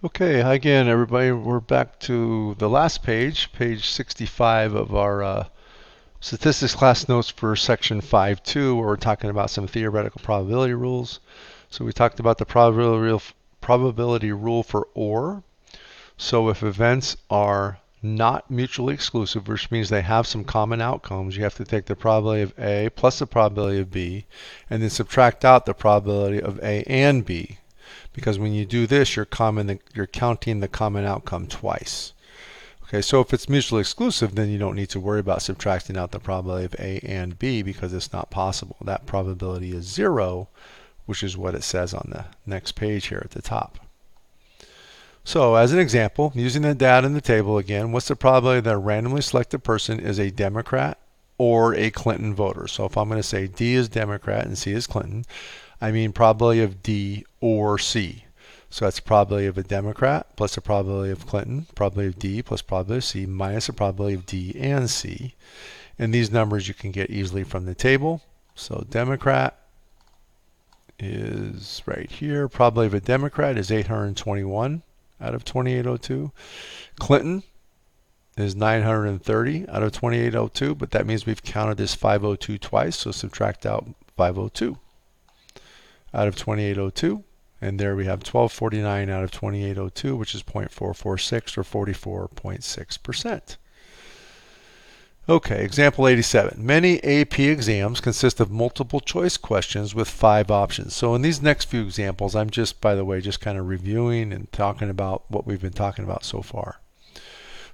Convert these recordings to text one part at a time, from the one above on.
Okay, hi again, everybody. We're back to the last page, page 65 of our statistics class notes for section 5.2, where we're talking about some theoretical probability rules. So we talked about the probability rule for OR. So if events are not mutually exclusive, which means they have some common outcomes, you have to take the probability of A plus the probability of B, and then subtract out the probability of A and B. Because when you do this, you're counting the common outcome twice. Okay, so if it's mutually exclusive, then you don't need to worry about subtracting out the probability of A and B because it's not possible. That probability is 0, which is what it says on the next page here at the top. So as an example, using the data in the table again, what's the probability that a randomly selected person is a Democrat or a Clinton voter? So if I'm going to say D is Democrat and C is Clinton, I mean probability of D or C. So that's the probability of a Democrat plus the probability of Clinton, probability of D plus probability of C minus the probability of D and C. And these numbers you can get easily from the table. So Democrat is right here. Probability of a Democrat is 821 out of 2802. Clinton is 930 out of 2802, but that means we've counted this 502 twice, so subtract out 502 out of 2802, and there we have 1249 out of 2802, which is 0.446 or 44.6%. Okay, example 87. Many AP exams consist of multiple choice questions with 5 options. So in these next few examples, I'm just, by the way, just kind of reviewing and talking about what we've been talking about so far.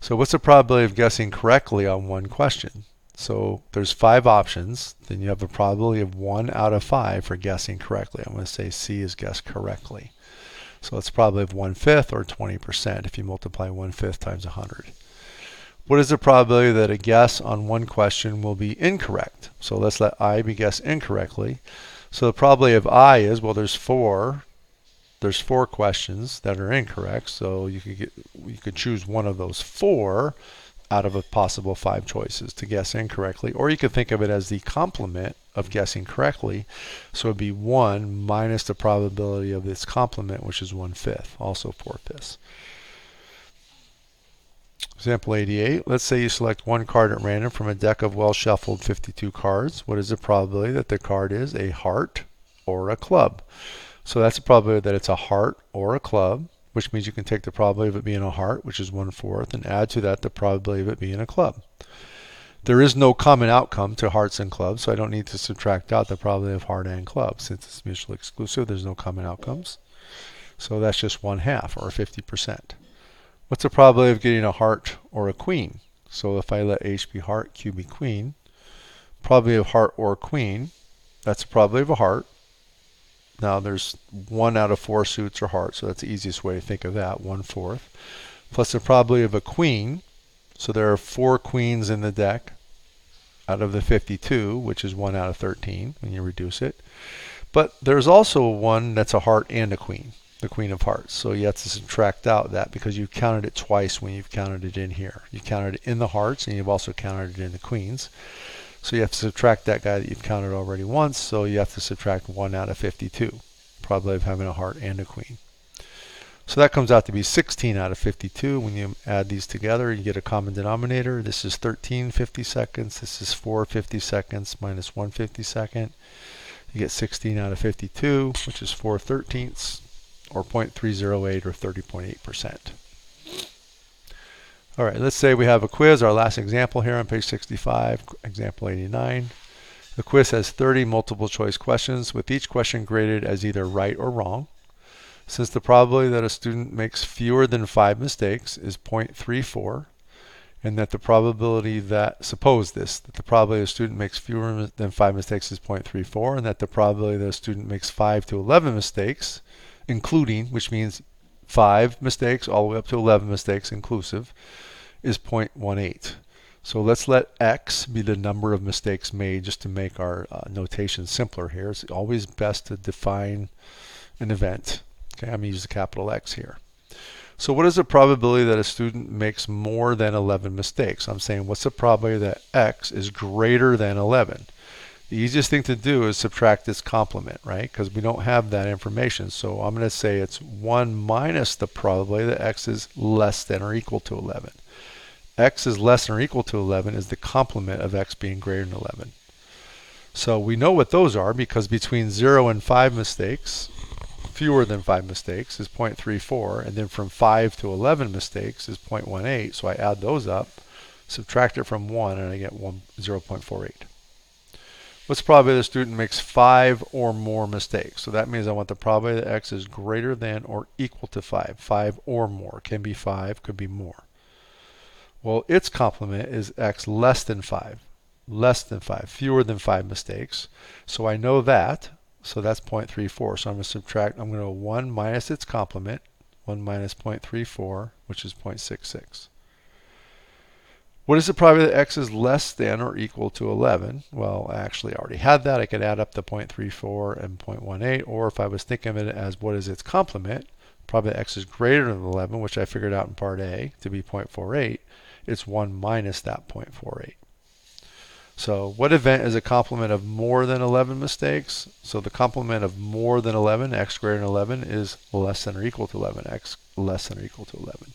So what's the probability of guessing correctly on one question? So there's 5 options. Then you have a probability of 1 out of 5 for guessing correctly. I'm going to say C is guessed correctly. So it's probably of 1/5 or 20% if you multiply 1/5 times 100. What is the probability that a guess on one question will be incorrect? So let's let I be guessed incorrectly. So the probability of I is, well, there's four questions that are incorrect. So you could choose one of those 4 out of a possible 5 choices to guess incorrectly. Or you could think of it as the complement of guessing correctly. So it'd be 1 minus the probability of its complement, which is 1/5, also 4/5. Example 88, let's say you select one card at random from a deck of well-shuffled 52 cards. What is the probability that the card is a heart or a club? So that's the probability that it's a heart or a club, which means you can take the probability of it being a heart, which is 1/4, and add to that the probability of it being a club. There is no common outcome to hearts and clubs, so I don't need to subtract out the probability of heart and club. Since it's mutually exclusive, there's no common outcomes. So that's just 1/2 or 50%. What's the probability of getting a heart or a queen? So if I let H be heart, Q be queen, probability of heart or queen, that's the probability of a heart. Now there's 1 out of 4 suits are hearts, so that's the easiest way to think of that, 1/4. Plus the probability of a queen, so there are 4 queens in the deck out of the 52, which is 1 out of 13 when you reduce it. But there's also one that's a heart and a queen, the queen of hearts. So you have to subtract out that because you've counted it twice when you've counted it in here. You counted it in the hearts and you've also counted it in the queens. So you have to subtract that guy that you've counted already once. So you have to subtract 1 out of 52, probability of having a heart and a queen. So that comes out to be 16 out of 52. When you add these together, you get a common denominator. This is 13 50-seconds. This is 4 50-seconds minus 1 50-second. You get 16 out of 52, which is 4/13 or 0.308 or 30.8%. All right, let's say we have a quiz, our last example here on page 65, example 89. The quiz has 30 multiple choice questions with each question graded as either right or wrong. Since the probability that a student makes fewer than 5 mistakes is 0.34, and that the probability that, suppose this, that the probability a student makes fewer than 5 mistakes is 0.34, and that the probability that a student makes 5 to 11 mistakes, including, which means 5 mistakes all the way up to 11 mistakes inclusive, is 0.18. So let's let X be the number of mistakes made just to make our notation simpler here. It's always best to define an event. Okay, I'm going to use a capital X here. So what is the probability that a student makes more than 11 mistakes? I'm saying what's the probability that X is greater than 11? The easiest thing to do is subtract this complement, right? Because we don't have that information. So I'm going to say it's 1 minus the probability that x is less than or equal to 11. X is less than or equal to 11 is the complement of x being greater than 11. So we know what those are because between 0 and 5 mistakes, fewer than 5 mistakes is 0.34, and then from 5 to 11 mistakes is 0.18. So I add those up, subtract it from 1, and I get 0.48. What's the probability the student makes 5 or more mistakes? So that means I want the probability that x is greater than or equal to 5. 5 or more. Can be 5, could be more. Well, its complement is x less than 5. Less than 5, fewer than 5 mistakes. So I know that. So that's 0.34. So I'm going to subtract, I'm going to go 1 minus its complement, 1 minus 0.34, which is 0.66. What is the probability that x is less than or equal to 11? Well, I actually already had that. I could add up the 0.34 and 0.18, or if I was thinking of it as what is its complement, probably x is greater than 11, which I figured out in part A to be 0.48, it's 1 minus that 0.48. So what event is a complement of more than 11 mistakes? So the complement of more than 11, x greater than 11, is less than or equal to 11, x less than or equal to 11.